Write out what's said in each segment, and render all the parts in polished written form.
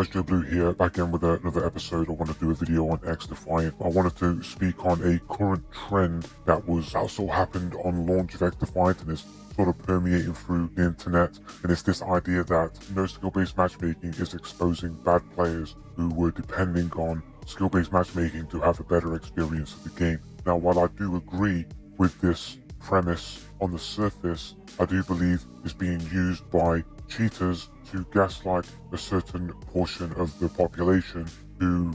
guys, Joe Blue here, back again with another episode. I want to do a video on XDefiant. I wanted to speak on a current trend that also happened on launch of XDefiant and is sort of permeating through the internet. And it's this idea that no skill-based matchmaking is exposing bad players who were depending on skill-based matchmaking to have a better experience of the game. Now, while I do agree with this premise on the surface, I do believe it's being used by cheaters to gaslight a certain portion of the population who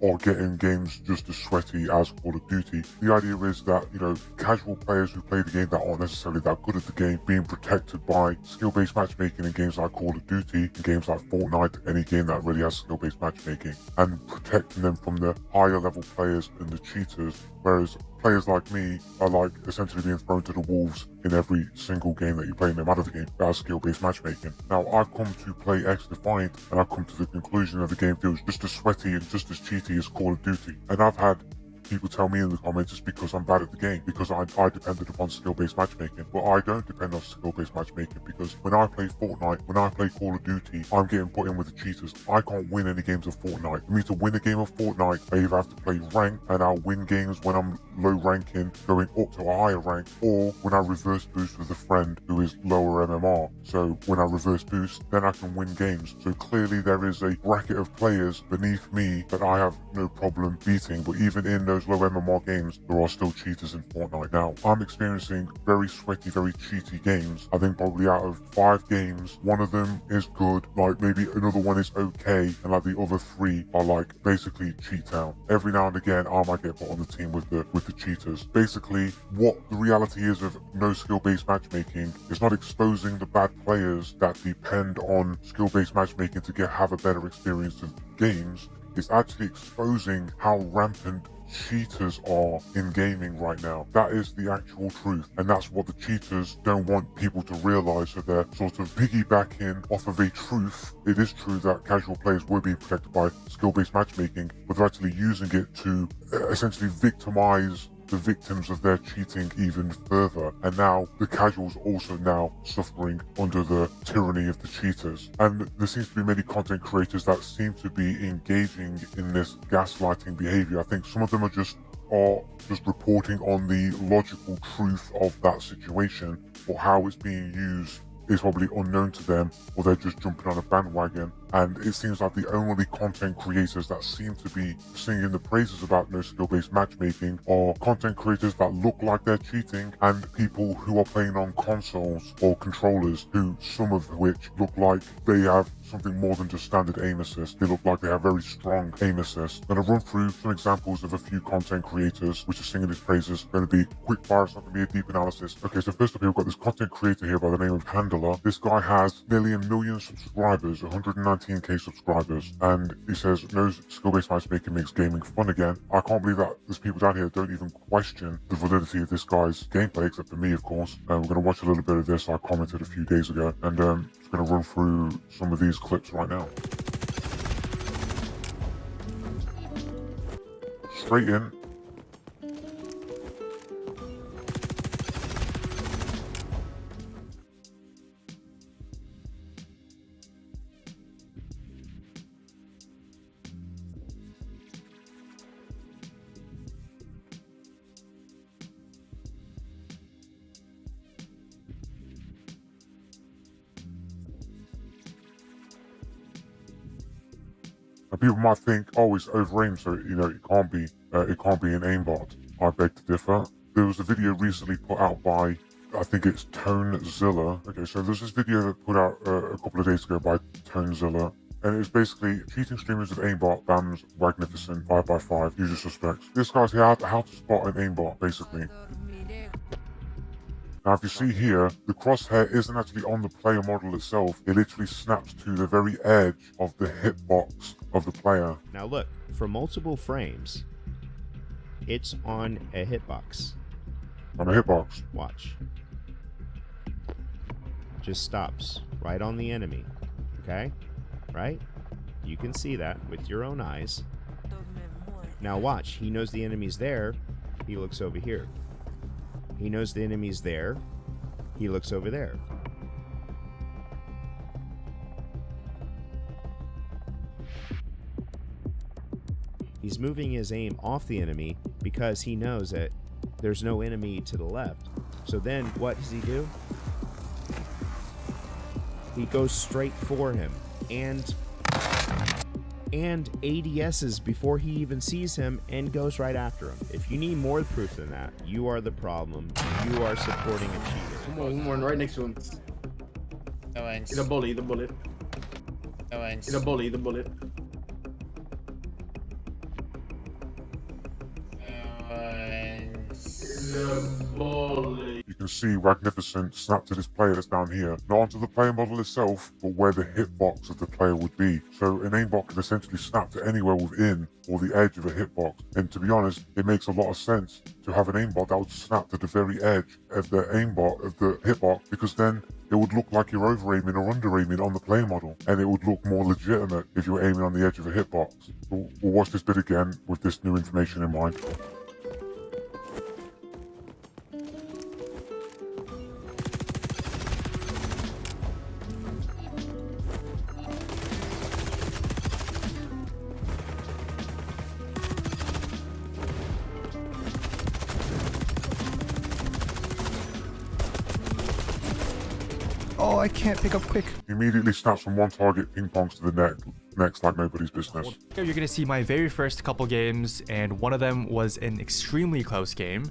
are getting games just as sweaty as Call of Duty. The idea is that, casual players who play the game that aren't necessarily that good at the game being protected by skill-based matchmaking in games like Call of Duty, in games like Fortnite, any game that really has skill-based matchmaking, and protecting them from the higher level players and the cheaters, whereas players like me are essentially being thrown to the wolves in every single game that you play, no matter the game, that has skill-based matchmaking. Now, I've come to play XDefiant and I've come to the conclusion that the game feels just as sweaty and just as cheaty as Call of Duty. And I've had people tell me in the comments it's because I'm bad at the game, because I depended upon skill-based matchmaking. But I don't depend on skill-based matchmaking, because when I play Fortnite, when I play Call of Duty, I'm getting put in with the cheaters. I can't win any games of Fortnite. For me to win a game of Fortnite, I either have to play rank, and I'll win games when I'm low ranking, going up to a higher rank, or when I reverse boost with a friend who is lower MMR. So when I reverse boost, then I can win games. So clearly there is a bracket of players beneath me that I have no problem beating, but even in those low MMR games, there are still cheaters in Fortnite. Now, I'm experiencing very sweaty, very cheaty games. I think probably out of 5 games, one of them is good, maybe another one is okay, and the other 3 are basically cheat town. Every now and again, I might get put on the team with the cheaters. Basically, what the reality is of no skill-based matchmaking is not exposing the bad players that depend on skill-based matchmaking to have a better experience of games. It's actually exposing how rampant cheaters are in gaming right now. That is the actual truth, and that's what the cheaters don't want people to realize. So they're sort of piggybacking off of a truth. It is true that casual players were being protected by skill-based matchmaking, but they're actually using it to essentially victimize the victims of their cheating even further. And now the casuals also now suffering under the tyranny of the cheaters. And there seems to be many content creators that seem to be engaging in this gaslighting behavior. I think some of them are just reporting on the logical truth of that situation, or how it's being used is probably unknown to them, or they're just jumping on a bandwagon. And it seems like the only content creators that seem to be singing the praises about no skill-based matchmaking are content creators that look like they're cheating, and people who are playing on consoles or controllers, who some of which look like they have something more than just standard aim assist. They look like they have very strong aim assist. I'm going to run through some examples of a few content creators which are singing these praises. Going to be quick fire, it's not going to be a deep analysis. Okay, so first up here, we've got this content creator here by the name of Handler. This guy has nearly 1 million subscribers, 119k subscribers, and he says no skill-based matchmaking makes gaming fun again. I can't believe that there's people down here that don't even question the validity of this guy's gameplay, except for me, of course. We're going to watch a little bit of this. I commented a few days ago, and just going to run through some of these clips right now. Straight in. And people might think, oh, it's over aim, so it can't be an aimbot. I beg to differ. There was a video recently put out by, I think it's ToneZilla. Okay, so there's this video that put out a couple of days ago by ToneZilla, and it was basically cheating streamers with aimbot bans magnificent 5x5 user suspects. This guy's here how to spot an aimbot, basically. Now, if you see here, the crosshair isn't actually on the player model itself. It literally snaps to the very edge of the hitbox of the player. Now look, for multiple frames, it's on a hitbox. On a hitbox. Watch. Just stops right on the enemy. Okay? Right? You can see that with your own eyes. Now watch. He knows the enemy's there. He looks over here. He knows the enemy's there. He looks over there. He's moving his aim off the enemy because he knows that there's no enemy to the left. So then what does he do? He goes straight for him and ADSs before he even sees him and goes right after him. If you need more proof than that, you are the problem. You are supporting a cheater. Come on, one right next to him. No ends. Eat a bully, the bullet. No ends. Eat a bully, the bullet. No ends. The bully. You can see Magnificent snap to this player that's down here, not onto the player model itself, but where the hitbox of the player would be. So an aimbot can essentially snap to anywhere within or the edge of a hitbox. And to be honest, it makes a lot of sense to have an aimbot that would snap to the very edge of the aimbot of the hitbox, because then it would look like you're over aiming or under aiming on the player model, and it would look more legitimate if you're aiming on the edge of a hitbox. We'll watch this bit again with this new information in mind. Oh, I can't pick up quick. He immediately snaps from one target, ping pongs to the next like nobody's business. Here you're gonna see my very first couple games, and one of them was an extremely close game.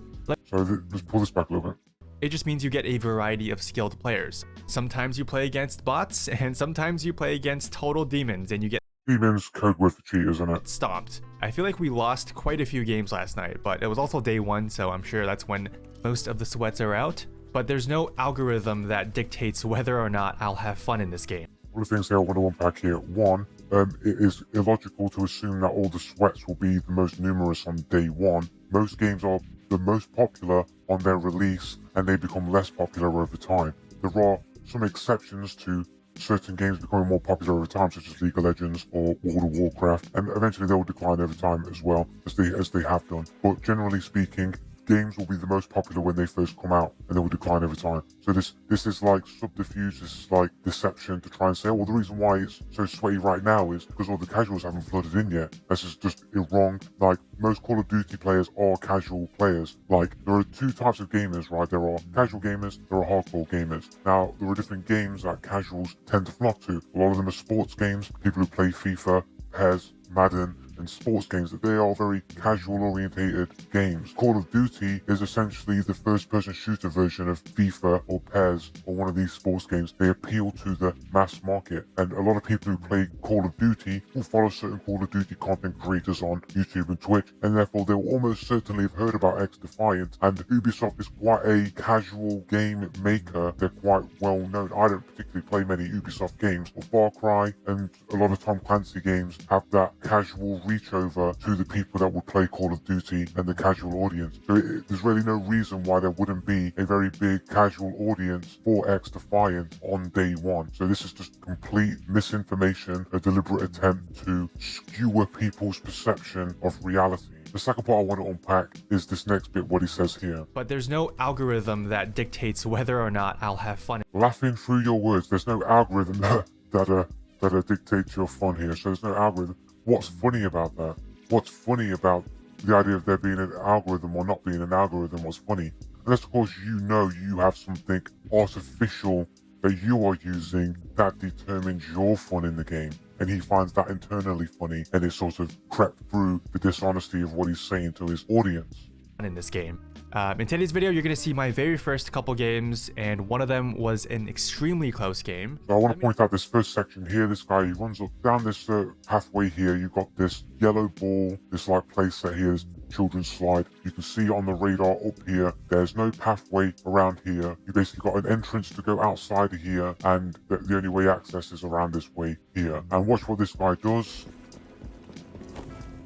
So let's pull this back a little bit. It just means you get a variety of skilled players. Sometimes you play against bots, and sometimes you play against total demons, and you get Demons, code word for cheaters, isn't it? stomped. I feel like we lost quite a few games last night, but it was also day one, so I'm sure that's when most of the sweats are out. But there's no algorithm that dictates whether or not I'll have fun in this game. All the things here I want to unpack here. One, it is illogical to assume that all the sweats will be the most numerous on day one. Most games are the most popular on their release, and they become less popular over time. There are some exceptions to certain games becoming more popular over time, such as League of Legends or World of Warcraft, and eventually they will decline over time as well, as they have done. But generally speaking, games will be the most popular when they first come out, and they will decline over time. So this is like subterfuge, this is like deception to try and say, well, the reason why it's so sweaty right now is because all the casuals haven't flooded in yet. This is just wrong. Like, most Call of Duty players are casual players. Like, there are two types of gamers, right? There are casual gamers, there are hardcore gamers. Now, there are different games that casuals tend to flock to. A lot of them are sports games, people who play FIFA, PES, Madden, and sports games, that they are very casual orientated games. Call of Duty is essentially the first person shooter version of FIFA or PES or one of these sports games. They appeal to the mass market, and a lot of people who play Call of Duty will follow certain Call of Duty content creators on YouTube and Twitch, and therefore they will almost certainly have heard about XDefiant. And Ubisoft is quite a casual game maker. They're quite well known. I don't particularly play many Ubisoft games, but Far Cry and a lot of Tom Clancy games have that casual reach over to the people that would play Call of Duty and the casual audience. So there's really no reason why there wouldn't be a very big casual audience for XDefiant on day one. So this is just complete misinformation, a deliberate attempt to skewer people's perception of reality. The second part I want to unpack is this next bit, what he says here. But there's no algorithm that dictates whether or not I'll have fun. Laughing through your words, there's no algorithm that dictates your fun here. So there's no algorithm. What's funny about that? What's funny about the idea of there being an algorithm or not being an algorithm? What's funny? Unless, of course, you know you have something artificial that you are using that determines your fun in the game. And he finds that internally funny, and it sort of crept through the dishonesty of what he's saying to his audience. In this game. In today's video, you're going to see my very first couple games, and one of them was an extremely close game. So I want to point out this first section here. This guy, he runs up down this pathway here. You've got this yellow ball, this like place set here, this children's slide. You can see on the radar up here, there's no pathway around here. You basically got an entrance to go outside of here, and the only way access is around this way here. And watch what this guy does.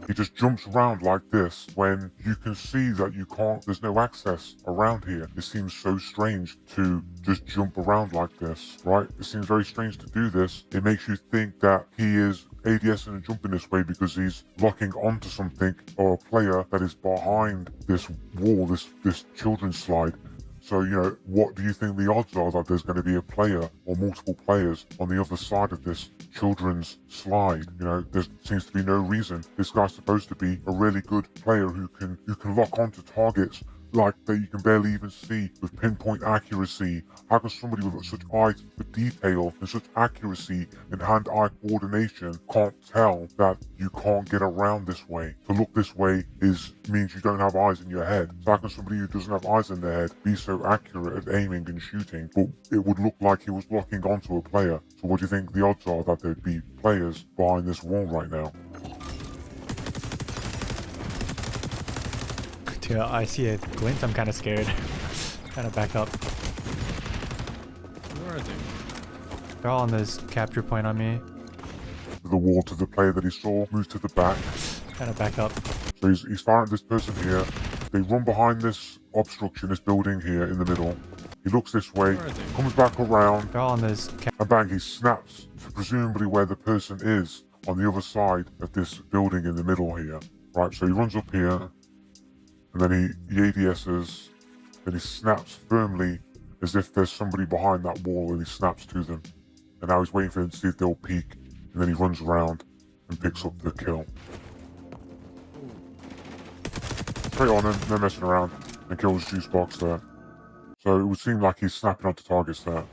He just jumps around like this when you can see that you can't, there's no access around here. It seems so strange to just jump around like this, right? It seems very strange to do this. It makes you think that he is ADSing and jumping this way because he's locking onto something or a player that is behind this wall, this children's slide. So, what do you think the odds are that there's going to be a player or multiple players on the other side of this children's slide? There seems to be no reason. This guy's supposed to be a really good player who can lock onto targets like that you can barely even see with pinpoint accuracy. How can somebody with such eye for detail and such accuracy and hand-eye coordination can't tell that you can't get around this way? To look this way means you don't have eyes in your head. So how can somebody who doesn't have eyes in their head be so accurate at aiming and shooting? But it would look like he was locking onto a player. So what do you think the odds are that there'd be players behind this wall right now? Dude, I see a glint. I'm kind of scared. Kind of back up. Where are they? They're all on this capture point on me. The wall to the player that he saw, moves to the back. Kind of back up. So he's firing at this person here. They run behind this obstruction, this building here in the middle. He looks this way, comes back around, They're all on this and bang, he snaps to presumably where the person is on the other side of this building in the middle here. Right, so he runs up here, and then he ADSs, then he snaps firmly as if there's somebody behind that wall, and he snaps to them. And now he's waiting for them to see if they'll peek, and then he runs around and picks up the kill. Straight on him, no messing around, and kills juice box there. So it would seem like he's snapping onto targets there.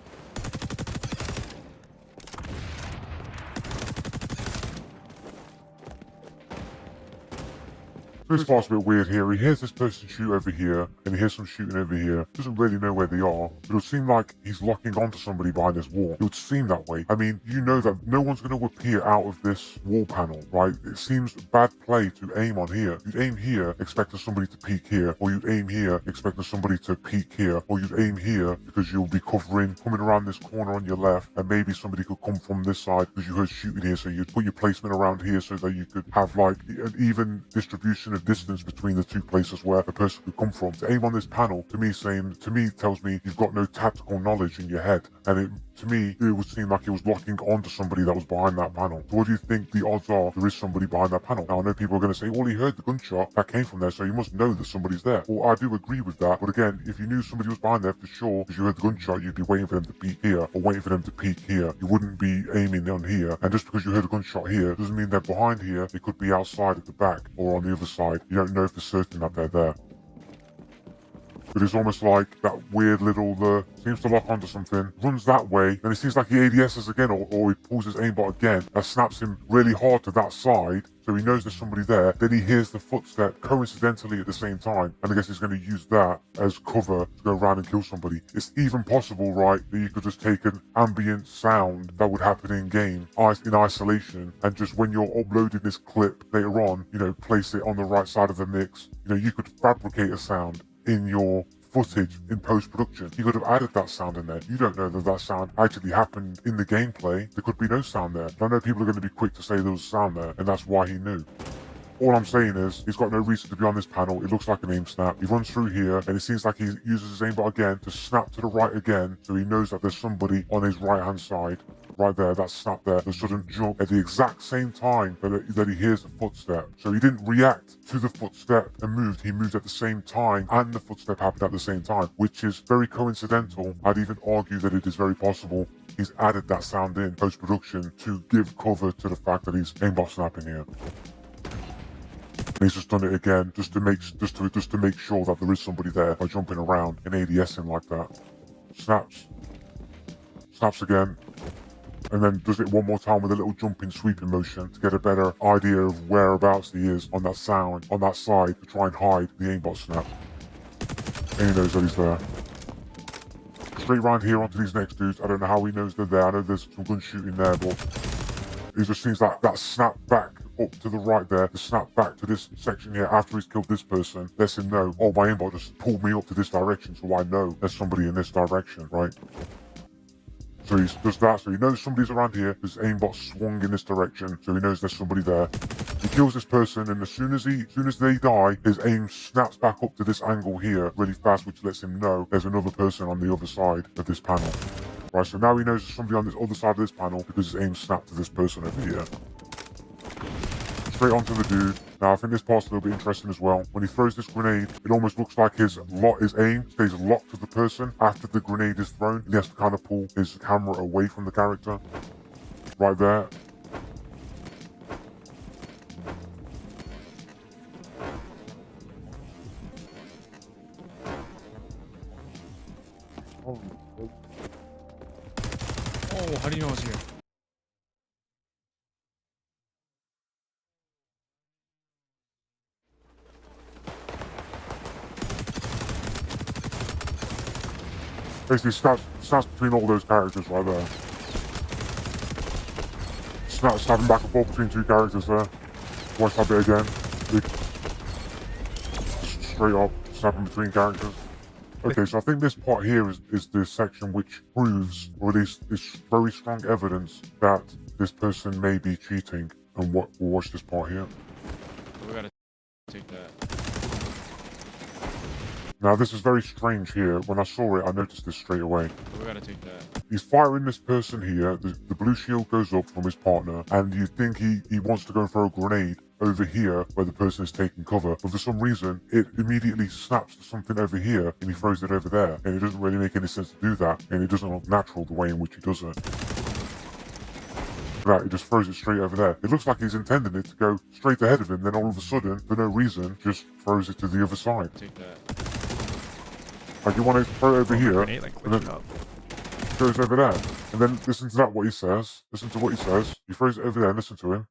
This part's a bit weird here. He hears this person shoot over here, and he hears some shooting over here. Doesn't really know where they are. But it would seem like he's locking onto somebody behind this wall. It would seem that way. I mean, you know that no one's going to appear out of this wall panel, right? It seems bad play to aim on here. You'd aim here, expecting somebody to peek here, or you'd aim here, expecting somebody to peek here, or you'd aim here because you'll be coming around this corner on your left, and maybe somebody could come from this side because you heard shooting here, so you'd put your placement around here so that you could have like an even distribution of distance between the two places where a person could come from. To aim on this panel, to me tells me you've got no tactical knowledge in your head, and to me it would seem like he was locking onto somebody that was behind that panel. So what do you think the odds are there is somebody behind that panel? Now I know people are going to say, well, he heard the gunshot that came from there, so you must know that somebody's there. Well, I do agree with that, but again, if you knew somebody was behind there for sure because you heard the gunshot, you'd be waiting for them to peek here or waiting for them to peek here. You wouldn't be aiming on here, and just because you heard a gunshot here doesn't mean they're behind here. They could be outside at the back or on the other side. You don't know for certain that they're there. But it's almost like that weird little, seems to lock onto something, runs that way, and it seems like he ADSs again, or he pulls his aimbot again, that snaps him really hard to that side, so he knows there's somebody there. Then he hears the footstep coincidentally at the same time, and I guess he's going to use that as cover to go around and kill somebody. It's even possible, right, that you could just take an ambient sound that would happen in game, in isolation, and just when you're uploading this clip later on, place it on the right side of the mix. You could fabricate a sound in your footage in post-production. You could have added that sound in there. You don't know that sound actually happened in the gameplay. There could be no sound there. I know people are going to be quick to say there was sound there, and that's why he knew. All I'm saying is, he's got no reason to be on this panel. It looks like an aim snap. He runs through here, and it seems like he uses his aimbot again to snap to the right again, so he knows that there's somebody on his right-hand side. Right there, that snap there, the sudden jump at the exact same time that he hears the footstep. So he didn't react to the footstep and moved. He moved at the same time, and the footstep happened at the same time, which is very coincidental. I'd even argue that it is very possible he's added that sound in post-production to give cover to the fact that he's aimbot snapping here. And he's just done it again, just to make sure that there is somebody there by jumping around and ADSing like that. Snaps again, and then does it one more time with a little jumping sweeping motion to get a better idea of whereabouts he is on that sound, on that side, to try and hide the aimbot snap. And he knows that he's there. Straight round here onto these next dudes. I don't know how he knows they're there. I know there's some gun shooting there, but it just seems like that snap back up to the right there, the snap back to this section here after he's killed this person, lets him know, oh, my aimbot just pulled me up to this direction, so I know there's somebody in this direction, right? So he does that, so he knows somebody's around here, his aimbot swung in this direction, so he knows there's somebody there. He kills this person, and as soon as they die, his aim snaps back up to this angle here really fast, which lets him know there's another person on the other side of this panel. Right, so now he knows there's somebody on this other side of this panel because his aim snapped to this person over here. straight onto the dude. Now, I think this part's a little bit interesting as well. When he throws this grenade, it almost looks like his aim stays locked to the person after the grenade is thrown. He has to kind of pull his camera away from the character. Right there. Oh, how do you know I was here? Basically, snaps between all those characters right there. Snapping back and forth between two characters there. Watch that bit again. Straight up, snapping between characters. Okay, so I think this part here is the section which proves, or at least is very strong evidence that this person may be cheating. And we'll watch this part here. We gotta take that. Now, this is very strange here. When I saw it, I noticed this straight away. We gotta take that. He's firing this person here. The blue shield goes up from his partner, and you think he wants to go and throw a grenade over here where the person is taking cover, but for some reason it immediately snaps to something over here and he throws it over there, and it doesn't really make any sense to do that, and it doesn't look natural the way in which he does it. Right, he just throws it straight over there. It looks like he's intending it to go straight ahead of him, then all of a sudden, for no reason, just throws it to the other side. Take that. Like you want to throw it over here, Grenade, like, and then glitched up. goes over there, and then listen to that, what he says. Listen to what he says. He throws it over there, listen to him.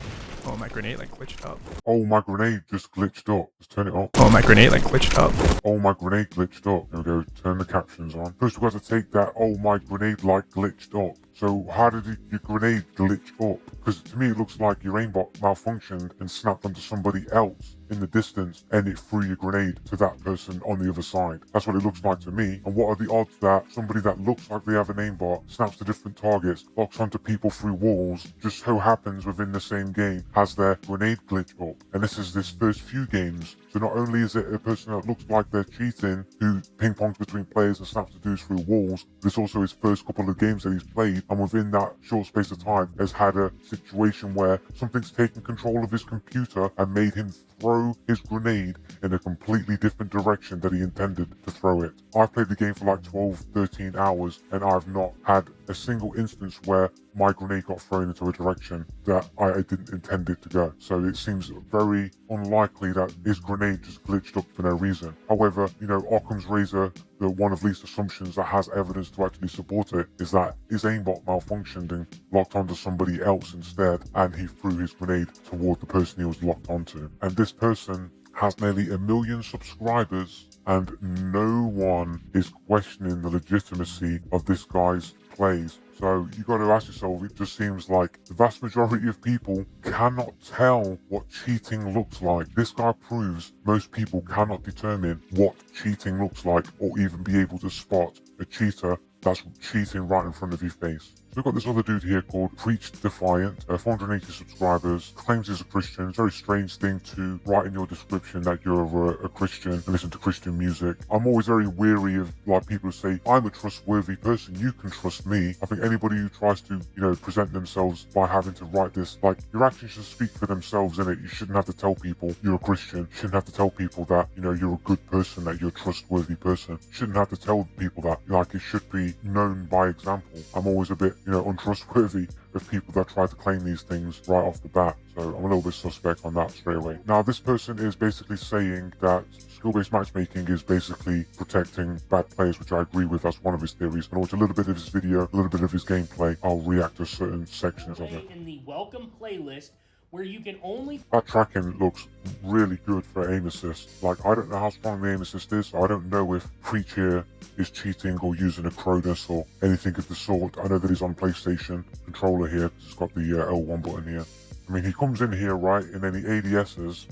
Oh, my grenade like glitched up. Oh, my grenade just glitched up. Let's turn it up. Oh, my grenade like glitched up. Oh, my grenade glitched up. There we go. Turn the captions on. First, we've got to take that. Oh, my grenade like glitched up. So how did your grenade glitch up? Because to me, it looks like your aimbot malfunctioned and snapped onto somebody else in the distance, and it threw your grenade to that person on the other side. That's what it looks like to me. And what are the odds that somebody that looks like they have an aimbot snaps to different targets, locks onto people through walls, just so happens within the same game has their grenade glitch up? And this is this first few games. So not only is it a person that looks like they're cheating who ping-pongs between players and snaps to dudes through walls, this also his first couple of games that he's played, and within that short space of time has had a situation where something's taken control of his computer and made him throw his grenade in a completely different direction that he intended to throw it. I've played the game for like 12, 13 hours, and I've not had a single instance where my grenade got thrown into a direction that I didn't intend it to go. So it seems very unlikely that his grenade just glitched up for no reason. However, you know, Occam's razor, the one of least assumptions that has evidence to actually support it, is that his aimbot malfunctioned and locked onto somebody else instead, and he threw his grenade toward the person he was locked onto. And this person has nearly 1 million subscribers, and no one is questioning the legitimacy of this guy's plays. So you got to ask yourself, it just seems like the vast majority of people cannot tell what cheating looks like. This guy proves most people cannot determine what cheating looks like, or even be able to spot a cheater that's cheating right in front of your face. So we've got this other dude here called PreacH Defiant, 480 subscribers, claims he's a Christian. It's a very strange thing to write in your description that you're a Christian and listen to Christian music. I'm always very weary of like people who say, I'm a trustworthy person, you can trust me. I think anybody who tries to, you know, present themselves by having to write this, like, your actions should speak for themselves, innit? You shouldn't have to tell people you're a Christian. You shouldn't have to tell people that, you know, you're a good person, that you're a trustworthy person. You shouldn't have to tell people that. Like, it should be known by example. I'm always a bit, you know, untrustworthy of people that try to claim these things right off the bat. So I'm a little bit suspect on that straight away. Now, this person is basically saying that skill-based matchmaking is basically protecting bad players, which I agree with. That's one of his theories. And watch a little bit of his video, a little bit of his gameplay. I'll react to certain sections of it. In the welcome playlist, where you can only... That tracking looks really good for aim assist. Like, I don't know how strong the aim assist is. I don't know if PreacH here is cheating or using a Cronus or anything of the sort. I know that he's on PlayStation controller here. It's got the L1 button here. I mean, he comes in here, right, in any ADSs.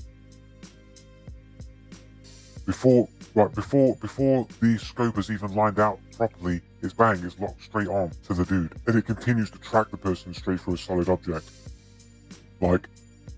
Before the scope is even lined out properly, it's bang, it's locked straight on to the dude. And it continues to track the person straight through a solid object. Like,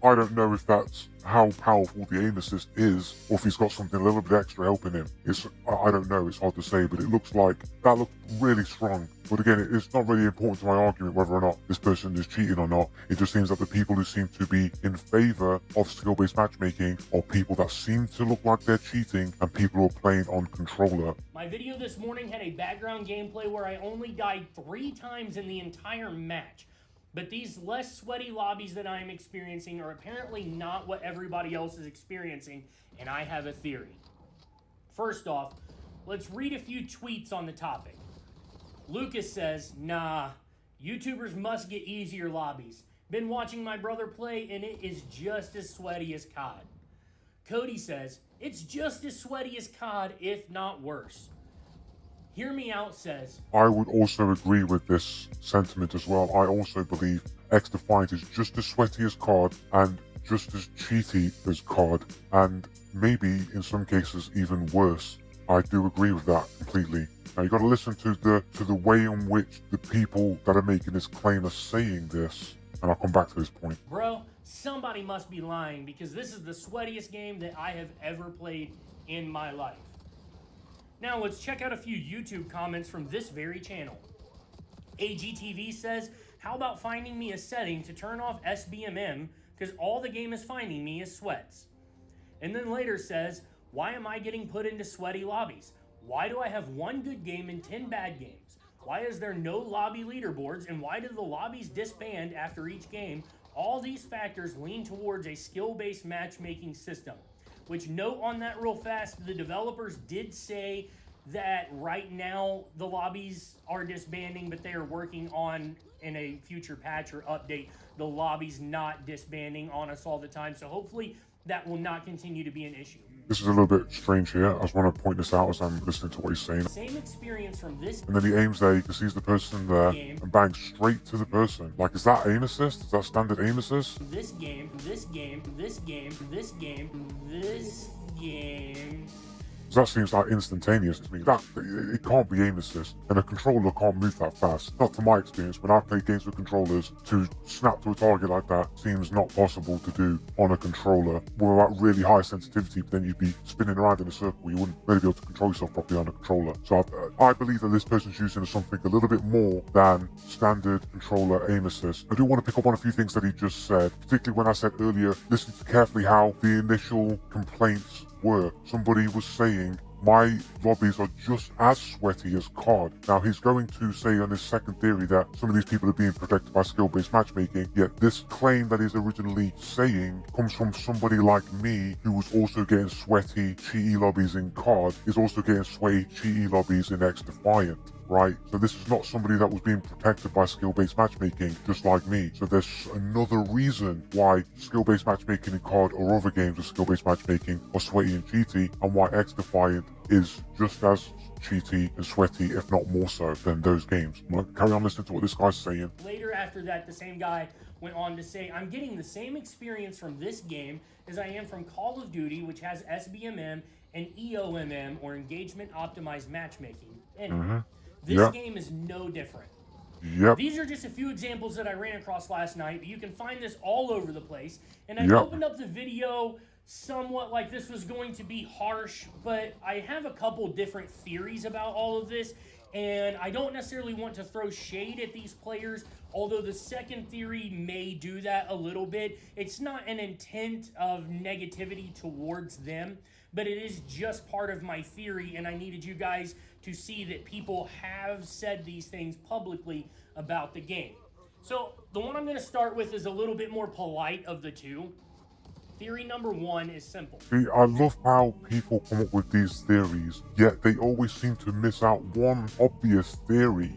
I don't know if that's how powerful the aim assist is, or if he's got something a little bit extra helping him. I don't know, it's hard to say, but it looks like that looked really strong. But again, it's not really important to my argument whether or not this person is cheating or not. It just seems that the people who seem to be in favor of skill-based matchmaking are people that seem to look like they're cheating and people who are playing on controller. My video this morning had a background gameplay where I only died 3 times in the entire match. But these less sweaty lobbies that I'm experiencing are apparently not what everybody else is experiencing, and I have a theory. First off, let's read a few tweets on the topic. Lucas says, nah, YouTubers must get easier lobbies. Been watching my brother play, and it is just as sweaty as COD. Cody says, it's just as sweaty as COD, if not worse. Hear Me Out says, I would also agree with this sentiment as well. I also believe XDefiant is just as sweaty as COD and just as cheaty as COD, and maybe in some cases even worse. I do agree with that completely. Now you got to listen to the way in which the people that are making this claim are saying this, and I'll come back to this point. bro, somebody must be lying because this is the sweatiest game that I have ever played in my life. Now let's check out a few YouTube comments from this very channel. AGTV says, how about finding me a setting to turn off SBMM because all the game is finding me is sweats. And then later says, why am I getting put into sweaty lobbies? Why do I have 1 good game and 10 bad games? Why is there no lobby leaderboards, and why do the lobbies disband after each game? All these factors lean towards a skill-based matchmaking system. Which, note on that real fast, the developers did say that right now the lobbies are disbanding, but they are working on, in a future patch or update, the lobbies not disbanding on us all the time. So hopefully that will not continue to be an issue. This is a little bit strange here. I just want to point this out as I'm listening to what he's saying. Same experience from this And then he aims there, he sees the person there, and bangs straight to the person. Like, is that aim assist? Is that standard aim assist? this game, this game, this game, this game, this game. So that seems like instantaneous to me. It can't be aim assist, and a controller can't move that fast. Not to my experience. When I play games with controllers, to snap to a target like that seems not possible to do on a controller. We're at really high sensitivity, but then you'd be spinning around in a circle. You wouldn't really be able to control yourself properly on a controller. So I believe that this person's using something a little bit more than standard controller aim assist. I do want to pick up on a few things that he just said, particularly when I said earlier, listen carefully how the initial complaints were. Somebody was saying, my lobbies are just as sweaty as COD. Now he's going to say on his second theory that some of these people are being protected by skill-based matchmaking, yet this claim that he's originally saying comes from somebody like me who was also getting sweaty, cheaty lobbies in COD, is also getting sweaty, cheaty lobbies in XDefiant. Right? So this is not somebody that was being protected by skill-based matchmaking, just like me. So there's another reason why skill-based matchmaking in COD or other games with skill-based matchmaking are sweaty and cheaty, and why XDefiant is just as cheaty and sweaty, if not more so, than those games. I'm gonna carry on listening to what this guy's saying. Later after that, the same guy went on to say, I'm getting the same experience from this game as I am from Call of Duty, which has SBMM and EOMM, or Engagement Optimized Matchmaking, in it. This game is no different. Yep. These are just a few examples that I ran across last night, but you can find this all over the place. And I opened up the video somewhat like this was going to be harsh, but I have a couple different theories about all of this, and I don't necessarily want to throw shade at these players, although the second theory may do that a little bit. It's not an intent of negativity towards them, but it is just part of my theory, and I needed you guys to see that people have said these things publicly about the game. So the one I'm going to start with is a little bit more polite of the two. Theory number 1 is simple. See, I love how people come up with these theories, yet they always seem to miss out one obvious theory,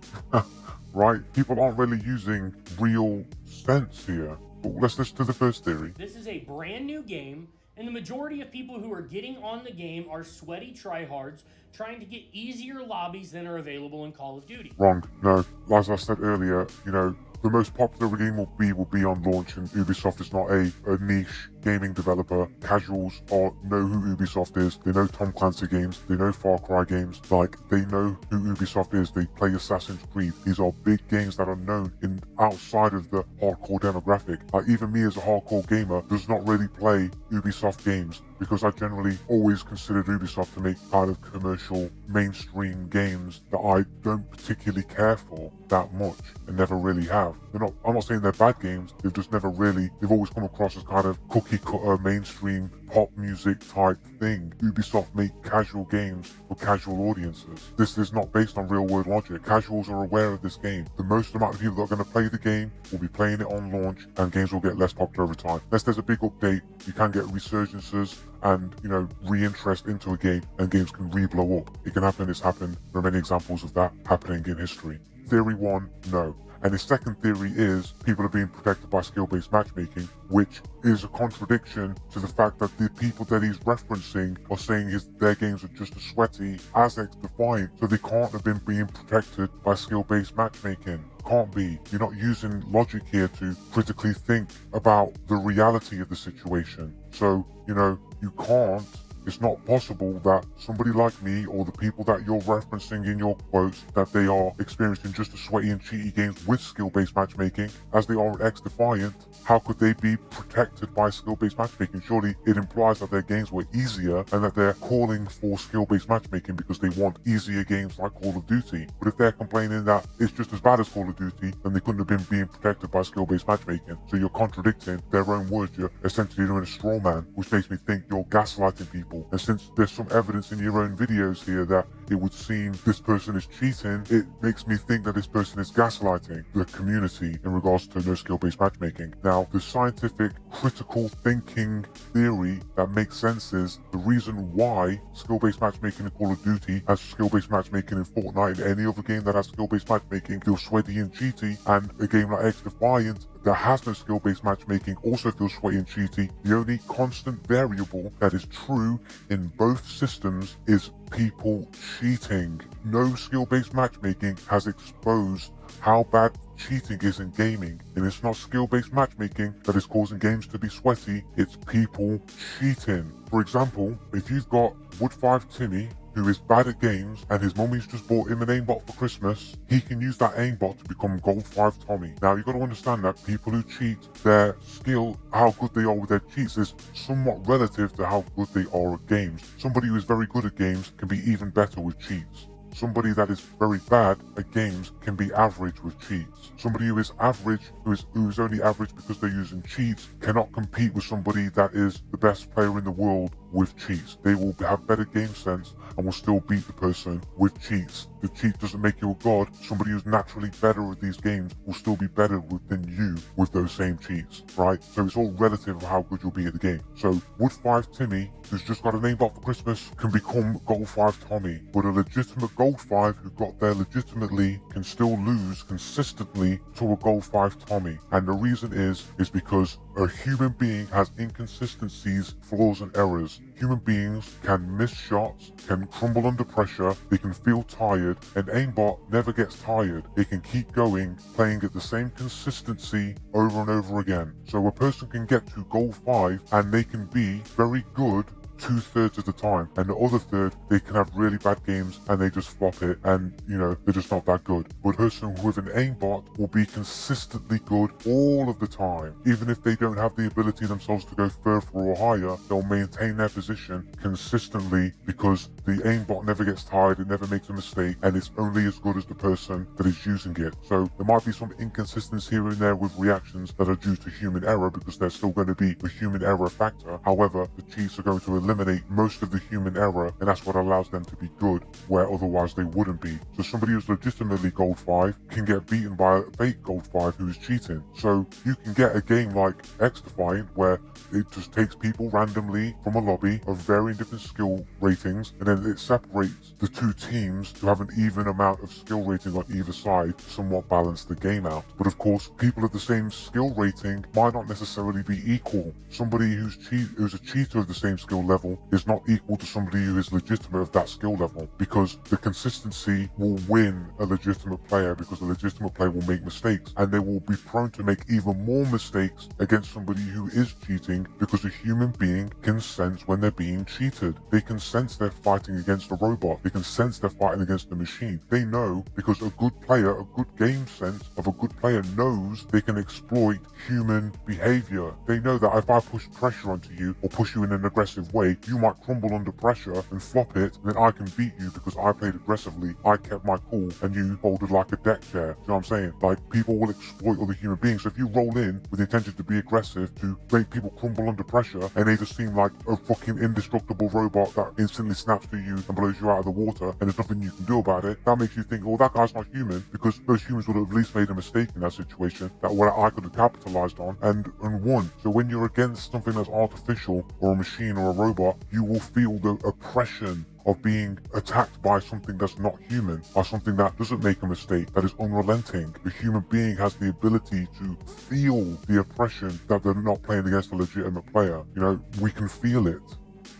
right? People aren't really using real sense here. But let's listen to the first theory. This is a brand new game, and the majority of people who are getting on the game are sweaty tryhards trying to get easier lobbies than are available in Call of Duty. Wrong. No, as I said earlier, the most popular game will be on launch, and Ubisoft is not a niche gaming developer, casuals know who Ubisoft is. They know Tom Clancy games. They know Far Cry games. Like, they know who Ubisoft is. They play Assassin's Creed. These are big games that are known outside of the hardcore demographic. Like, even me as a hardcore gamer does not really play Ubisoft games because I generally always considered Ubisoft to make kind of commercial, mainstream games that I don't particularly care for that much and never really have. I'm not saying they're bad games, they've always come across as kind of cookie cutter, mainstream, pop music type thing. Ubisoft make casual games for casual audiences. This is not based on real world logic. Casuals are aware of this game. The most amount of people that are going to play the game will be playing it on launch, and games will get less popular over time. Unless there's a big update, you can get resurgences and, re-interest into a game, and games can re-blow up. It can happen, it's happened. There are many examples of that happening in history. Theory 1, no. And his second theory is people are being protected by skill-based matchmaking, which is a contradiction to the fact that the people that he's referencing are saying their games are just as sweaty as XDefiant, so they can't have been being protected by skill-based matchmaking. Can't be. You're not using logic here to critically think about the reality of the situation. So, you can't. It's not possible that somebody like me or the people that you're referencing in your quotes, that they are experiencing just as sweaty and cheaty games with skill-based matchmaking as they are at XDefiant. How could they be protected by skill-based matchmaking? Surely it implies that their games were easier and that they're calling for skill-based matchmaking because they want easier games like Call of Duty. But if they're complaining that it's just as bad as Call of Duty, then they couldn't have been being protected by skill-based matchmaking. So you're contradicting their own words. You're essentially doing a straw man, which makes me think you're gaslighting people. And since there's some evidence in your own videos here that it would seem this person is cheating, it makes me think that this person is gaslighting the community in regards to no skill-based matchmaking. Now, the scientific, critical thinking theory that makes sense is the reason why skill-based matchmaking in Call of Duty has skill-based matchmaking in Fortnite and any other game that has skill-based matchmaking feels sweaty and cheaty, and a game like XDefiant that has no skill-based matchmaking also feels sweaty and cheaty. The only constant variable that is true in both systems is people cheating. No skill-based matchmaking has exposed how bad cheating is in gaming, and it's not skill-based matchmaking that is causing games to be sweaty, it's people cheating. For example, if you've got Wood 5 Timmy, who is bad at games, and his mummy's just bought him an aimbot for Christmas, he can use that aimbot to become Gold 5 Tommy. Now, you've got to understand that people who cheat, their skill, how good they are with their cheats is somewhat relative to how good they are at games. Somebody who is very good at games can be even better with cheats. Somebody that is very bad at games can be average with cheats. Somebody who is average, who is only average because they're using cheats, cannot compete with somebody that is the best player in the world with cheats. They will have better game sense and will still beat the person with cheats. The cheat doesn't make you a god. Somebody who's naturally better at these games will still be better than you with those same cheats, right? So it's all relative of how good you'll be at the game. So Wood 5 Timmy, who's just got a aimbot for Christmas, can become Gold 5 Tommy. But a legitimate Gold 5 who got there legitimately can still lose consistently to a Gold 5 Tommy. And the reason is because a human being has inconsistencies, flaws and errors. Human beings can miss shots, can crumble under pressure, they can feel tired. An aimbot never gets tired. It can keep going, playing at the same consistency over and over again. So a person can get to Gold 5 and they can be very good 2/3 of the time, and the other third they can have really bad games and they just flop it, and they're just not that good. But a person with an aimbot will be consistently good all of the time. Even if they don't have the ability themselves to go further or higher, they'll maintain their position consistently because the aimbot never gets tired, it never makes a mistake, and it's only as good as the person that is using it. So there might be some inconsistency here and there with reactions that are due to human error, because there's still going to be a human error factor. However, the cheats are going to eliminate most of the human error, and that's what allows them to be good where otherwise they wouldn't be. So somebody who's legitimately Gold 5 can get beaten by a fake Gold 5 who is cheating. So you can get a game like XDefiant where it just takes people randomly from a lobby of varying different skill ratings, and then it separates the two teams to have an even amount of skill rating on either side to somewhat balance the game out. But of course, people of the same skill rating might not necessarily be equal. Somebody who's a cheater of the same skill level level is not equal to somebody who is legitimate of that skill level, because the consistency will win a legitimate player, because the legitimate player will make mistakes, and they will be prone to make even more mistakes against somebody who is cheating, because a human being can sense when they're being cheated. They can sense they're fighting against a robot. They can sense they're fighting against a machine. They know, because a good player, a good game sense of a good player knows they can exploit human behavior. They know that if I push pressure onto you or push you in an aggressive way, you might crumble under pressure and flop it, and then I can beat you because I played aggressively, I kept my cool, and you folded like a deck chair. You know what I'm saying? Like, people will exploit other human beings. So if you roll in with the intention to be aggressive, to make people crumble under pressure, and they just seem like a fucking indestructible robot that instantly snaps to you and blows you out of the water, and there's nothing you can do about it, that makes you think, oh, that guy's not human, because those humans would have at least made a mistake in that situation that what I could have capitalized on and won. So when you're against something that's artificial or a machine or a robot, you will feel the oppression of being attacked by something that's not human, by something that doesn't make a mistake, that is unrelenting. The human being has the ability to feel the oppression that they're not playing against a legitimate player. You know, we can feel it.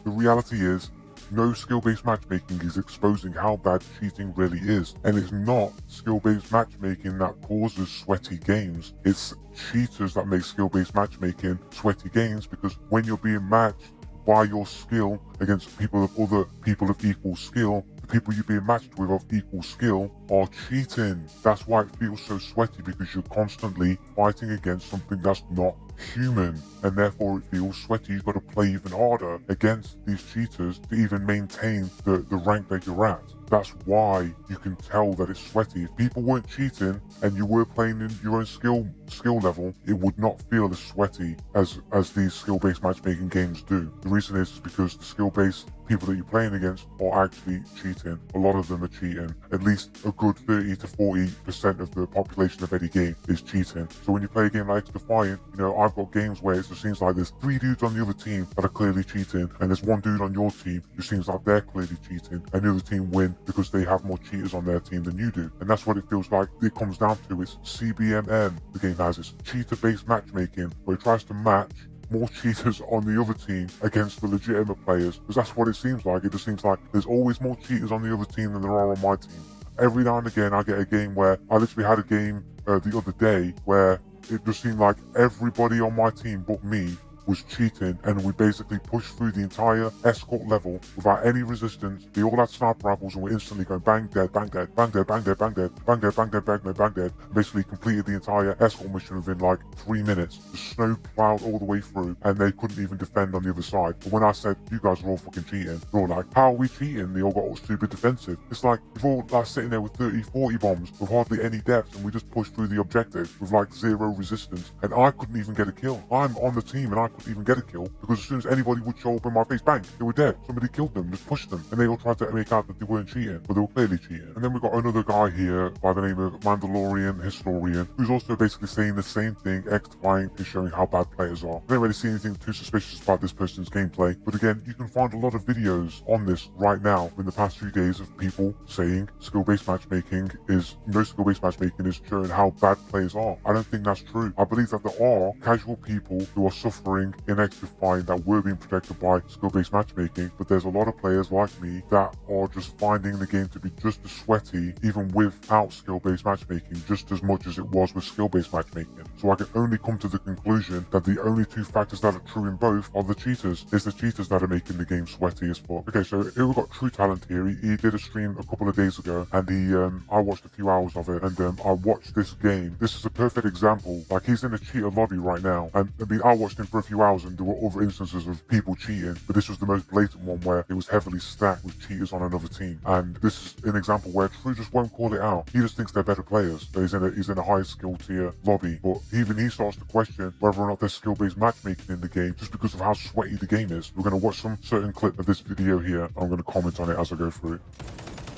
The reality is, no skill-based matchmaking is exposing how bad cheating really is. And it's not skill-based matchmaking that causes sweaty games. It's cheaters that make skill-based matchmaking sweaty games, because when you're being matched by your skill against people of other people of equal skill, the people you're being matched with of equal skill are cheating. That's why it feels so sweaty, because you're constantly fighting against something that's not human, and therefore it feels sweaty. You've got to play even harder against these cheaters to even maintain the rank that you're at. That's why you can tell that it's sweaty. If people weren't cheating and you were playing in your own skill level, it would not feel as sweaty as these skill-based matchmaking games do. The reason is because the skill-based people that you're playing against are actually cheating. A lot of them are cheating. At least a good 30 to 40% of the population of any game is cheating. So when you play a game like XDefiant, you know, I've got games where it just seems like there's 3 dudes on the other team that are clearly cheating, and there's 1 dude on your team who seems like they're clearly cheating, and the other team win because they have more cheaters on their team than you do. And that's what it feels like it comes down to. It's SBMM. The game has this cheater-based matchmaking where it tries to match more cheaters on the other team against the legitimate players, because that's what it seems like. It just seems like there's always more cheaters on the other team than there are on my team. Every now and again I get a game where I literally had a game the other day where it just seemed like everybody on my team but me was cheating, and we basically pushed through the entire escort level without any resistance. They all had sniper rifles and were instantly going bang dead, bang dead, bang dead, bang dead, bang dead, bang dead, bang dead, bang dead, bang dead. Basically completed the entire escort mission within like 3 minutes. The snow plowed all the way through and they couldn't even defend on the other side. But when I said, you guys are all fucking cheating, they're all like, how are we cheating? They all got all super defensive. It's like, we're all like sitting there with 30, 40 bombs with hardly any depth, and we just pushed through the objective with like 0 resistance, and I couldn't even get a kill. I'm on the team and I couldn't even get a kill, because as soon as anybody would show up in my face, bang, they were dead. Somebody killed them, just pushed them, and they all tried to make out that they weren't cheating, but they were clearly cheating. And then we got another guy here by the name of Mandalorian Historian, who's also basically saying the same thing. XDefiant is showing how bad players are. I don't really see anything too suspicious about this person's gameplay, but again, you can find a lot of videos on this right now in the past few days of people saying skill-based matchmaking is, no skill-based matchmaking is showing how bad players are. I don't think that's true. I believe that there are casual people who are suffering in XDefiant that were being protected by skill-based matchmaking, but there's a lot of players like me that are just finding the game to be just as sweaty, even without skill-based matchmaking, just as much as it was with skill-based matchmaking. So I can only come to the conclusion that the only 2 factors that are true in both are the cheaters. It's the cheaters that are making the game sweaty as fuck. Okay, so here we've got True Talent here. He did a stream a couple of days ago, and I watched a few hours of it, and I watched this game. This is a perfect example. Like, he's in a cheater lobby right now, and I mean, I watched him for a few hours, and there were other instances of people cheating, but this was the most blatant one where it was heavily stacked with cheaters on another team. And this is an example where True just won't call it out. He just thinks they're better players. So he's in a high skill tier lobby, but even he starts to question whether or not there's skill-based matchmaking in the game just because of how sweaty the game is. We're going to watch some certain clip of this video here. I'm going to comment on it as I go through it.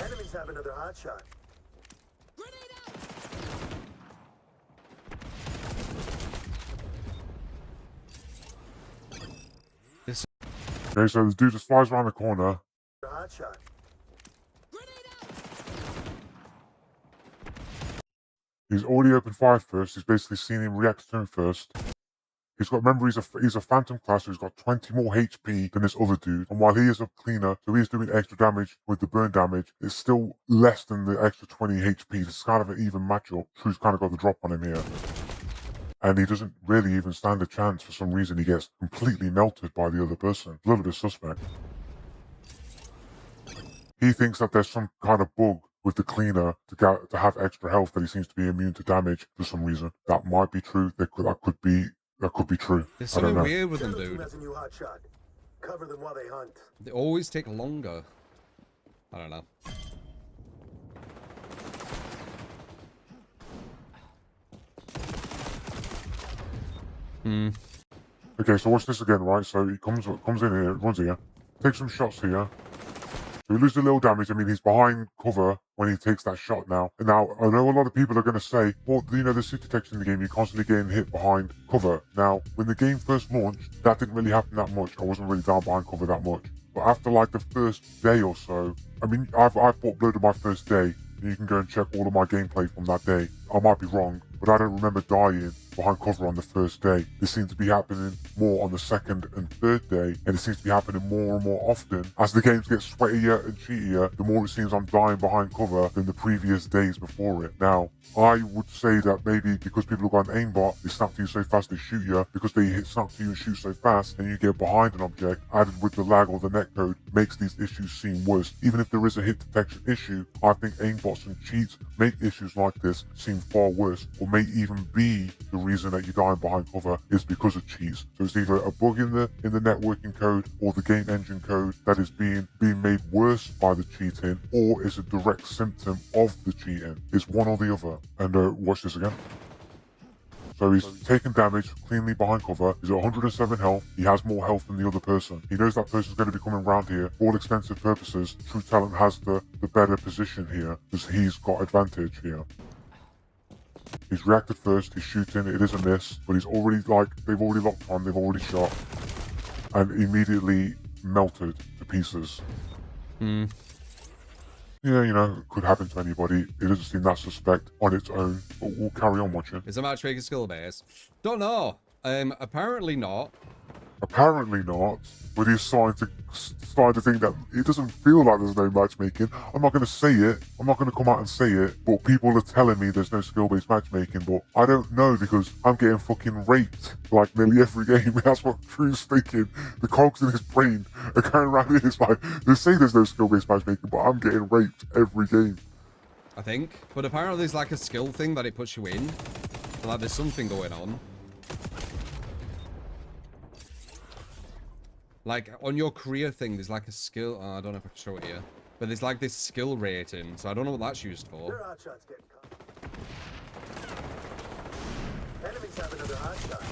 Enemies have another hot shot. Okay, so the dude just flies around the corner. Hot shot. He's already opened fire first. He's basically seen him react to him first. He's got, remember, he's a phantom class, so he's got 20 more HP than this other dude. And while he is a cleaner, so he's doing extra damage with the burn damage, it's still less than the extra 20 HP. It's kind of an even matchup. True's kind of got the drop on him here. And he doesn't really even stand a chance. For some reason, he gets completely melted by the other person. A little bit suspect. He thinks that there's some kind of bug with the cleaner to have extra health, that he seems to be immune to damage for some reason. That might be true. That could be true. There's I don't something know. weird with them, Yellow team dude. has a new hotshot. Cover them while they hunt. They always take longer. I don't know. Okay, so watch this again, right? So he comes in here, runs here, takes some shots here. So he loses a little damage. I mean, he's behind cover when he takes that shot now. And now, I know a lot of people are going to say, well, you know, there's city text in the game, you're constantly getting hit behind cover. Now, when the game first launched, that didn't really happen that much. I wasn't really down behind cover that much. But after like the first day or so, I mean, I've bought Blood on my first day. And you can go and check all of my gameplay from that day. I might be wrong, but I don't remember dying behind cover on the first day. This seems to be happening more on the second and third day, and it seems to be happening more and more often. As the games get sweatier and cheatier, the more it seems I'm dying behind cover than the previous days before it. Now, I would say that maybe because people have got an aimbot, they snap to you so fast they shoot you, because they snap to you and shoot so fast, and you get behind an object, added with the lag or the netcode, makes these issues seem worse. Even if there is a hit detection issue, I think aimbots and cheats make issues like this seem far worse, or may even be the reason that you're dying behind cover is because of cheats. So it's either a bug in the networking code or the game engine code that is being made worse by the cheating, or is a direct symptom of the cheating. It's one or the other. And watch this again. So he's taking damage cleanly behind cover. He's at 107 health. He has more health than the other person. He knows that person's going to be coming around here. For all extensive purposes, True Talent has the better position here because he's got advantage here. He's reacted first, he's shooting, it is a miss, but he's already, they've already locked on, they've already shot, and immediately melted to pieces. Yeah, you know, it could happen to anybody. It doesn't seem that suspect on its own, but we'll carry on watching. Is a matchmaking skill base? Don't know. Apparently not. Apparently not, but he's starting to think that it doesn't feel like there's no matchmaking. I'm not going to say it. I'm not going to come out and say it, but people are telling me there's no skill-based matchmaking, but I don't know because I'm getting fucking raped like nearly every game. That's what True's thinking. The cogs in his brain are going around here. It's like, they say there's no skill-based matchmaking, but I'm getting raped every game. I think. But apparently there's like a skill thing that it puts you in. So like there's something going on. Like, on your career thing, there's like a skill... I don't know if I can show it here. But there's like this skill rating, so I don't know what that's used Their for. hotshot's getting caught. Enemies have another hotshot.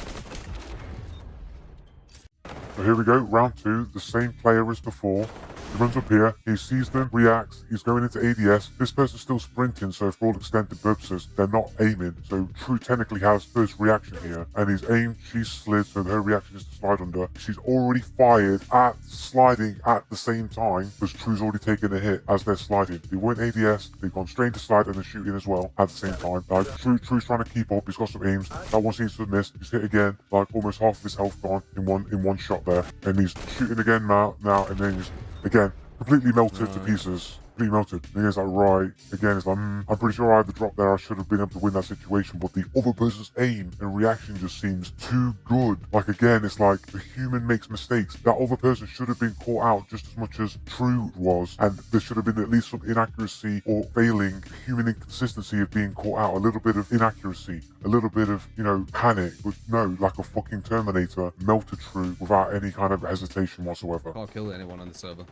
So here we go, round 2, the same player as before. He runs up here, he sees them, reacts, he's going into ADS. This person's still sprinting, so for all extended purposes, they're not aiming. So True technically has first reaction here, and he's aimed, she's slid, so her reaction is to slide under. She's already fired at sliding at the same time, because True's already taken a hit as they're sliding. They weren't ADS, they've gone straight into slide and they're shooting as well at the same time. Like, True's trying to keep up, he's got some aims. That one seems to have missed. He's hit again, like almost half of his health gone in one shot there. And he's shooting again now, and then he's again, completely melted to pieces. Completely melted. And he's like, right. Again, it's like, I'm pretty sure I had the drop there. I should have been able to win that situation. But the other person's aim and reaction just seems too good. Like, again, it's like the human makes mistakes. That other person should have been caught out just as much as True was. And there should have been at least some inaccuracy or failing, human inconsistency of being caught out. A little bit of inaccuracy. A little bit of, you know, panic. But no, like a fucking Terminator melted True without any kind of hesitation whatsoever. Can't kill anyone on the server.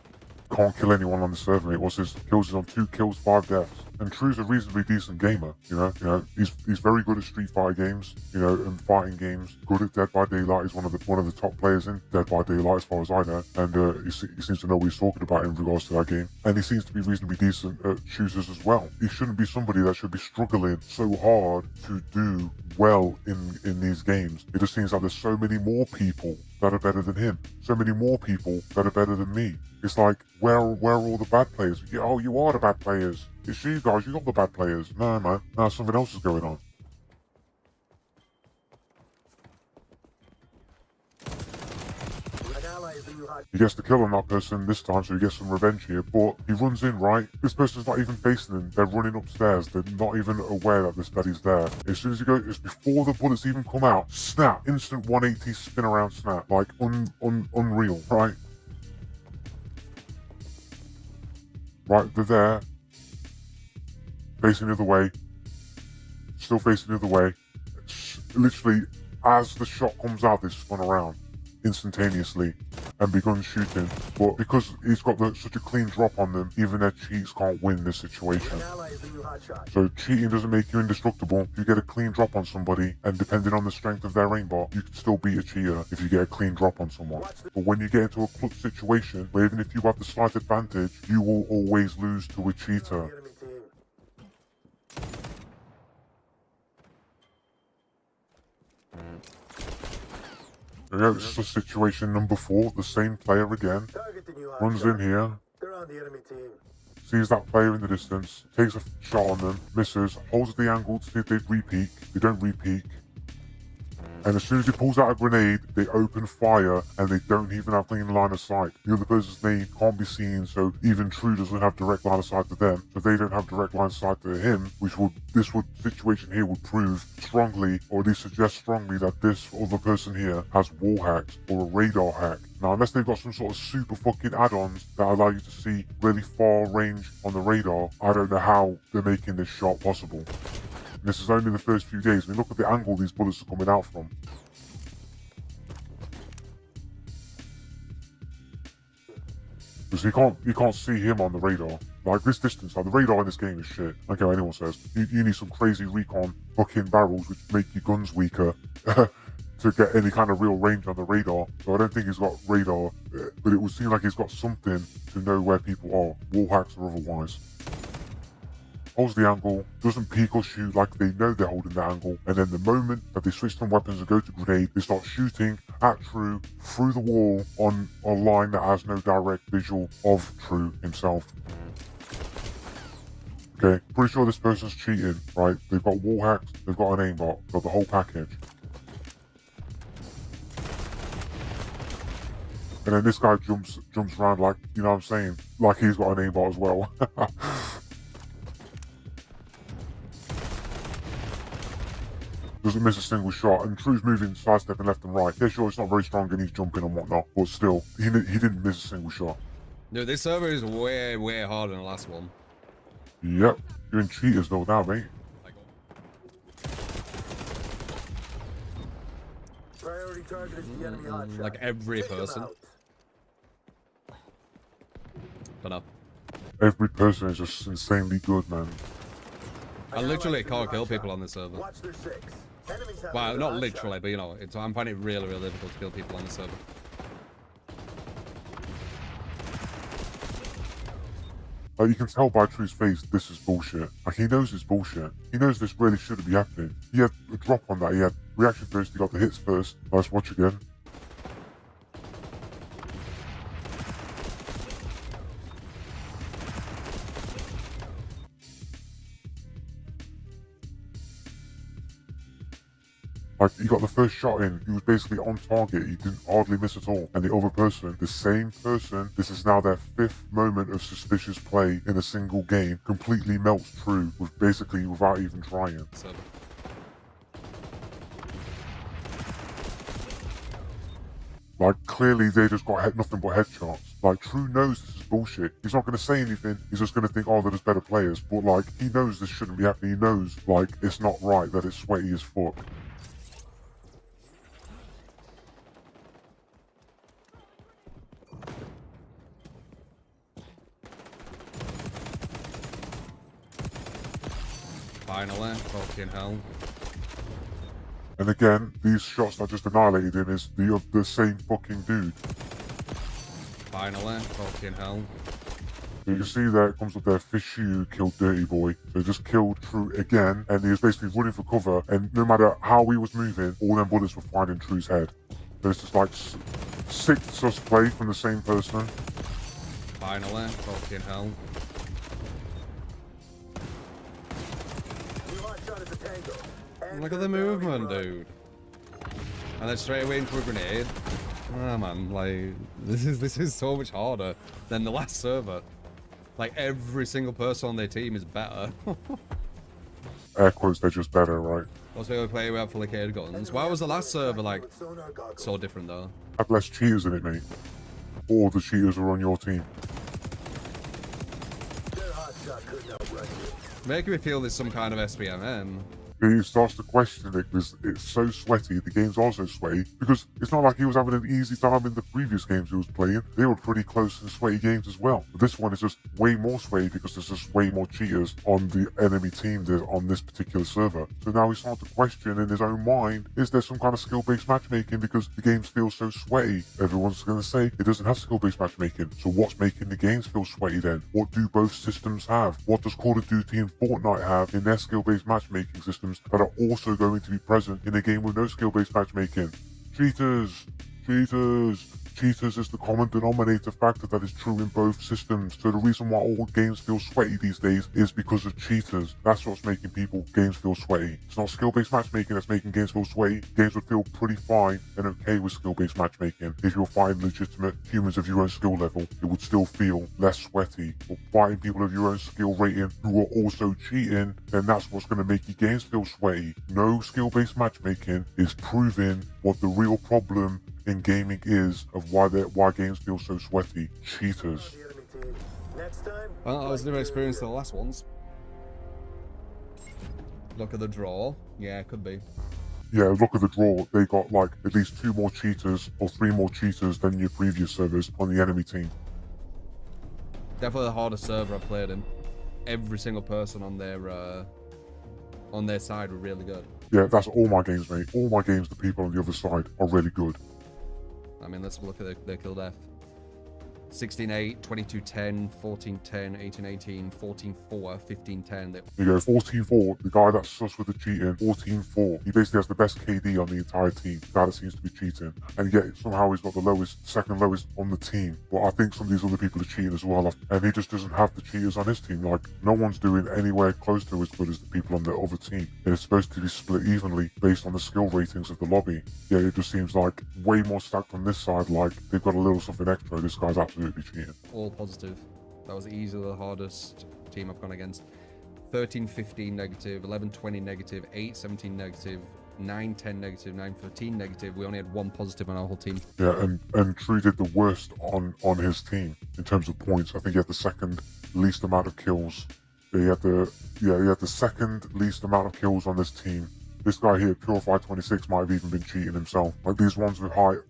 Can't kill anyone on the server, mate. What's his kills is on 2 kills, 5 deaths. And True's a reasonably decent gamer, you know. He's very good at Street Fighter games, you know, and fighting games. Good at Dead by Daylight. He's one of the top players in Dead by Daylight, as far as I know. And he seems to know what he's talking about in regards to that game. And he seems to be reasonably decent at shooters as well. He shouldn't be somebody that should be struggling so hard to do well in these games. It just seems like there's so many more people that are better than him. So many more people that are better than me. It's like, where are all the bad players? Yeah, oh, you are the bad players. It's you guys, you're the bad players. No, man. No, something else is going on. He gets the kill on that person this time, so he gets some revenge here. But he runs in, right? This person's not even facing him. They're running upstairs. They're not even aware that he's there. As soon as he goes, it's before the bullets even come out. Snap! Instant 180 spin around snap. Like unreal, right? Right, they're there. Facing the other way. Still facing the other way. Literally, as the shot comes out, they spun around instantaneously and begun shooting. But because he's got such a clean drop on them, even their cheats can't win this situation. So cheating doesn't make you indestructible. If you get a clean drop on somebody, and depending on the strength of their aimbot, you can still beat a cheater if you get a clean drop on someone. But when you get into a clutch situation, where even if you have the slight advantage, you will always lose to a cheater. Yeah, this is situation number 4. The same player again. Runs in here. Sees that player in the distance. Takes a shot on them. Misses. Holds the angle to see if they re-peek. They don't re-peek. And as soon as he pulls out a grenade, they open fire and they don't even have clean line of sight. The other person's name can't be seen, so even True doesn't have direct line of sight to them. So they don't have direct line of sight to him, this situation here would prove strongly, or at least suggest strongly, that this other person here has wall hacks or a radar hack. Now, unless they've got some sort of super fucking add-ons that allow you to see really far range on the radar, I don't know how they're making this shot possible. This is only the first few days. I mean, look at the angle these bullets are coming out from. Because you can't see him on the radar. Like this distance, like the radar in this game is shit. I don't care what anyone says. You need some crazy recon fucking barrels which make your guns weaker to get any kind of real range on the radar. So I don't think he's got radar, but it would seem like he's got something to know where people are, wall hacks or otherwise. Holds the angle, doesn't peek or shoot like they know they're holding the angle, and then the moment that they switch from weapons and go to grenade, they start shooting at True through the wall on a line that has no direct visual of True himself. Okay, pretty sure this person's cheating, right? They've got wall hacks, they've got an aimbot, they've got the whole package. And then this guy jumps around like, you know what I'm saying? Like he's got an aimbot as well. Doesn't miss a single shot, and True's moving, sidestepping left and right. Yeah, sure, it's not very strong and he's jumping and whatnot, but still, he didn't miss a single shot. No, this server is way, way harder than the last one. Yep, you're in cheaters though now, mate. Priority target is the enemy hotshot. Like every person. Shut up. Every person is just insanely good, man. I literally can't kill people on this server. Watch their six. Enemies have Well, another not hotshot. literally, but you know, I'm finding it really, really difficult to kill people on this server. Like, you can tell by True's face, this is bullshit. Like, he knows it's bullshit. He knows this really shouldn't be happening. He had a drop on that. He had reaction first. He got the hits first. Let's watch again. Like, he got the first shot in, he was basically on target, he didn't hardly miss at all. And the other person, the same person, this is now their 5th moment of suspicious play in a single game, completely melts True, with basically without even trying. Like, clearly they just got nothing but headshots. Like, True knows this is bullshit. He's not going to say anything. He's just going to think, oh, they're just better players. But, like, he knows this shouldn't be happening. He knows, like, it's not right, that it's sweaty as fuck. Finally, fucking hell. And again, these shots that just annihilated him is the same fucking dude. Finally, fucking hell. So you can see there it comes up there, Fish You killed Dirty Boy. So he just killed True again, and he was basically running for cover, and no matter how he was moving, all them bullets were finding True's head. So it's just like 6th sus play from the same person. Finally, fucking hell. Look at the movement, dude. And then straight away into a grenade. Ah man, like this is so much harder than the last server. Like every single person on their team is better. Air quotes, they're just better, right? Also, we play without fully catered guns. Why was the last server like so different though? Had less cheaters in it, mate. All the cheaters were on your team. Their hotshot couldn't outrun you. Making me feel there's some kind of SBMM. He starts to question it because it's so sweaty. The game's also sweaty because it's not like he was having an easy time in the previous games he was playing. They were pretty close and sweaty games as well. But this one is just way more sweaty because there's just way more cheaters on the enemy team than on this particular server. So now he's starting to question in his own mind, is there some kind of skill-based matchmaking because the games feel so sweaty? Everyone's going to say it doesn't have skill-based matchmaking. So what's making the games feel sweaty then? What do both systems have? What does Call of Duty and Fortnite have in their skill-based matchmaking systems that are also going to be present in a game with no skill-based matchmaking? Cheaters! Cheaters! Cheaters is the common denominator factor that is true in both systems. So the reason why all games feel sweaty these days is because of cheaters. That's what's making games feel sweaty. It's not skill-based matchmaking that's making games feel sweaty. Games would feel pretty fine and okay with skill-based matchmaking. If you're fighting legitimate humans of your own skill level, it would still feel less sweaty. But fighting people of your own skill rating who are also cheating, then that's what's going to make your games feel sweaty. No skill-based matchmaking is proving what the real problem in gaming is of why games feel so sweaty. Cheaters. The enemy team. Next time. Well, I was never experienced the last ones. Look at the draw. Yeah, could be. Yeah, look at the draw. They got like at least 2 more cheaters or 3 more cheaters than your previous servers on the enemy team. Definitely the hardest server I've played in. Every single person on their side were really good. Yeah, that's all my games, mate. All my games, the people on the other side are really good. I mean, let's look at their kill death. 16-8, 22-10, 14-10, 18-18, 14-4, 15-10. You go 14-4, the guy that's sus with the cheating, 14-4. He basically has the best KD on the entire team. The guy that seems to be cheating. And yet somehow he's got the second lowest on the team. But I think some of these other people are cheating as well. And he just doesn't have the cheaters on his team. Like, no one's doing anywhere close to as good as the people on the other team. And it's supposed to be split evenly based on the skill ratings of the lobby. Yeah, it just seems like way more stacked on this side. Like, they've got a little something extra. This guy's absolutely cheating. All positive. That was easily the hardest team I've gone against. 13-15 negative, 11-20 negative, 8-17 negative, 9-10 negative, 9-13 negative. We only had 1 positive on our whole team. Yeah, and True did the worst on his team in terms of points. I think he had the second least amount of kills. He had the second least amount of kills on this team. This guy here, Purify26, might have even been cheating himself. Like these ones with higher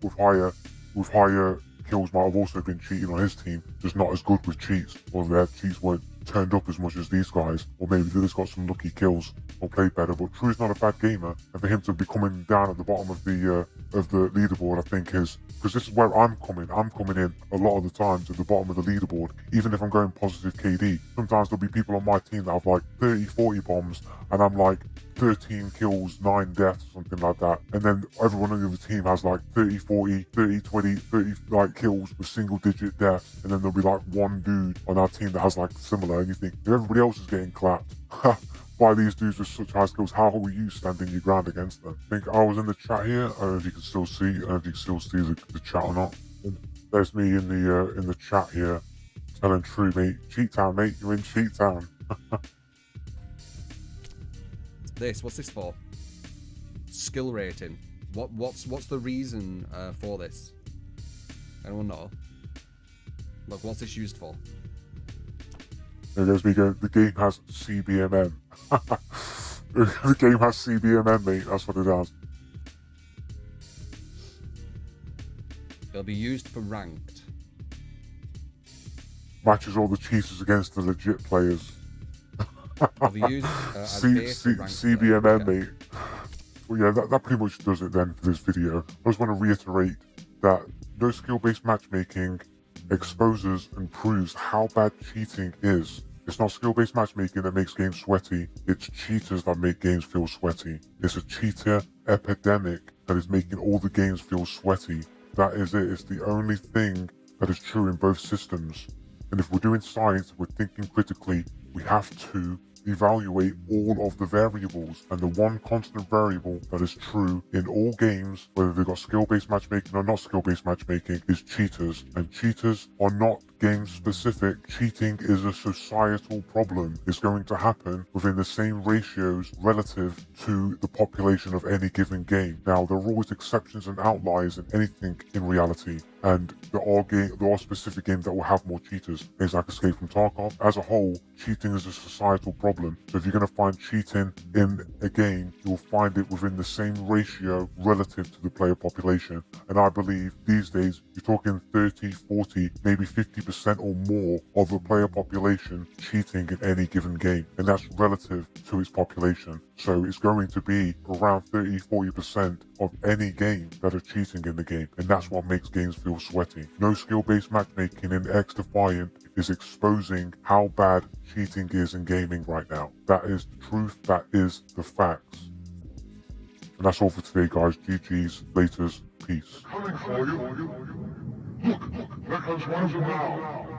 kills might have also been cheating on his team, just not as good with cheats, or their cheats weren't turned up as much as these guys, or maybe they just got some lucky kills or played better. But True's not a bad gamer, and for him to be coming down at the bottom of the leaderboard, I think is because this is where I'm coming in a lot of the times at the bottom of the leaderboard. Even if I'm going positive KD, sometimes there'll be people on my team that have like 30-40 bombs, and I'm like 13 kills, 9 deaths, something like that. And then everyone on the other team has like 30-40, 30-20, 30 like kills with single-digit deaths. And then there'll be like one dude on our team that has like similar. And you think, if everybody else is getting clapped by these dudes with such high skills, how are you standing your ground against them? I think I was in the chat here. I don't know if you can still see. I don't know if you can still see the chat or not. There's me in the chat here telling True, mate, Cheat Town, mate, you're in Cheat Town. What's this for? Skill rating. What's the reason for this? Anyone know? Look, what's this used for? There goes me going, the game has SBMM. The game has SBMM, mate, that's what it has. It'll be used for ranked. Matches all the cheaters against the legit players. It'll be used as base for ranked SBMM, mate. Well, yeah, that pretty much does it then for this video. I just want to reiterate that no skill-based matchmaking exposes and proves how bad cheating is. It's not skill-based matchmaking that makes games sweaty, it's cheaters that make games feel sweaty. It's a cheater epidemic that is making all the games feel sweaty. That is it, it's the only thing that is true in both systems. And if we're doing science, we're thinking critically, we have to evaluate all of the variables, and the one constant variable that is true in all games, whether they've got skill-based matchmaking or not skill-based matchmaking, is cheaters. And cheaters are not game specific. Cheating is a societal problem. It's going to happen within the same ratios relative to the population of any given game. Now, there are always exceptions and outliers in anything in reality, and there are specific games that will have more cheaters. Things like Escape from Tarkov. As a whole, cheating is a societal problem. So if you're going to find cheating in a game, you'll find it within the same ratio relative to the player population. And I believe these days, you're talking 30, 40, maybe 50% or more of the player population cheating in any given game. And that's relative to its population. So it's going to be around 30, 40% of any game that are cheating in the game. And that's what makes games feel sweaty. No skill-based matchmaking in XDefiant is exposing how bad cheating is in gaming right now. That is the truth. That is the facts. And that's all for today, guys. GG's, laters, peace. Coming for you. Look, there comes one of them now.